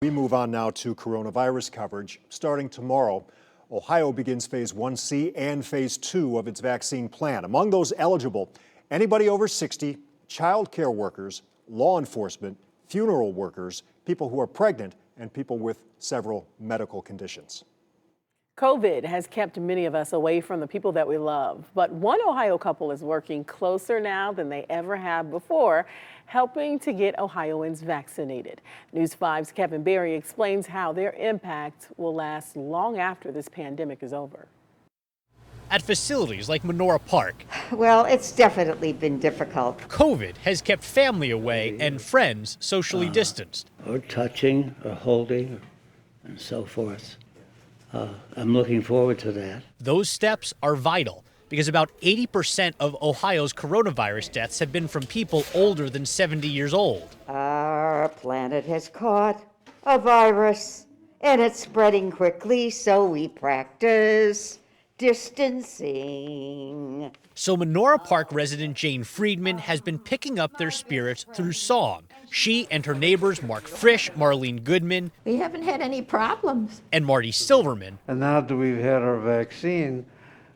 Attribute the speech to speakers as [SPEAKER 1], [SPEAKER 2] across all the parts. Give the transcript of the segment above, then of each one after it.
[SPEAKER 1] We move on now to coronavirus coverage. Starting tomorrow, Ohio begins phase 1C and phase 2 of its vaccine plan. Among those eligible, anybody over 60, child care workers, law enforcement, funeral workers, people who are pregnant, and people with several medical conditions.
[SPEAKER 2] COVID has kept many of us away from the people that we love, but one Ohio couple is working closer now than they ever have before, helping to get Ohioans vaccinated. News 5's Kevin Berry explains how their impact will last long after this pandemic is over.
[SPEAKER 3] At facilities like Menorah Park,
[SPEAKER 4] well, it's definitely been difficult.
[SPEAKER 3] COVID has kept family away and friends socially distanced.
[SPEAKER 5] Or touching or holding and so forth. I'm looking forward to that.
[SPEAKER 3] Those steps are vital because about 80% of Ohio's coronavirus deaths have been from people older than 70 years old.
[SPEAKER 4] Our planet has caught a virus and it's spreading quickly, so we practice distancing.
[SPEAKER 3] So Menorah Park resident Jane Friedman has been picking up their spirits through song. She and her neighbors Mark Frisch, Marlene Goodman,
[SPEAKER 6] we haven't had any problems,
[SPEAKER 3] and Marty Silverman,
[SPEAKER 7] and now that we've had our vaccine,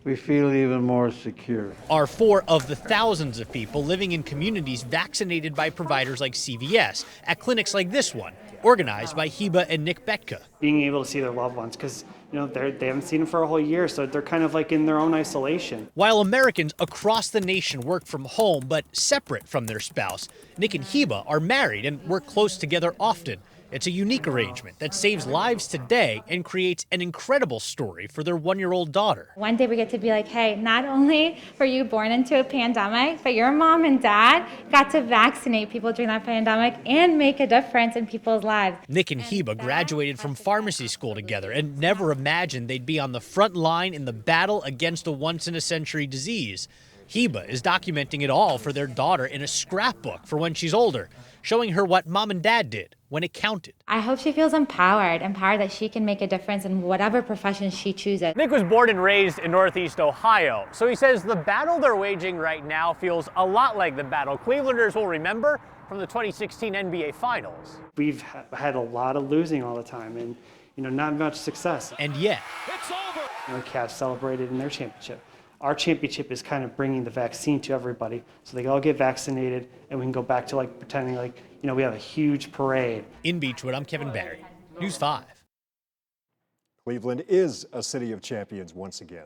[SPEAKER 7] we feel even more secure.
[SPEAKER 3] Are four of the thousands of people living in communities vaccinated by providers like CVS at clinics like this one, organized by Heba and Nick BETKA.
[SPEAKER 8] Being able to see their loved ones, because they haven't seen them for a whole year, so they're kind of like in their own isolation.
[SPEAKER 3] While Americans across the nation work from home but separate from their spouse, Nick and Heba are married and work close together often. It's a unique arrangement that saves lives today and creates an incredible story for their one-year-old daughter.
[SPEAKER 9] One day we get to be like, hey, not only were you born into a pandemic, but your mom and dad got to vaccinate people during that pandemic and make a difference in people's lives.
[SPEAKER 3] Nick and Heba graduated from pharmacy school together and never imagined they'd be on the front line in the battle against a once-in-a-century disease. Heba is documenting it all for their daughter in a scrapbook for when she's older, showing her what mom and dad did when it counted.
[SPEAKER 9] I hope she feels empowered that she can make a difference in whatever profession she chooses.
[SPEAKER 3] Nick was born and raised in Northeast Ohio, so he says the battle they're waging right now feels a lot like the battle Clevelanders will remember from the 2016 NBA Finals.
[SPEAKER 8] We've had a lot of losing all the time and not much success.
[SPEAKER 3] And yet,
[SPEAKER 8] it's over. The Cavs celebrated in their championship. Our championship is kind of bringing the vaccine to everybody so they can all get vaccinated and we can go back to pretending we have a huge parade.
[SPEAKER 3] In Beechwood, I'm Kevin Barry, News 5.
[SPEAKER 1] Cleveland is a city of champions once again.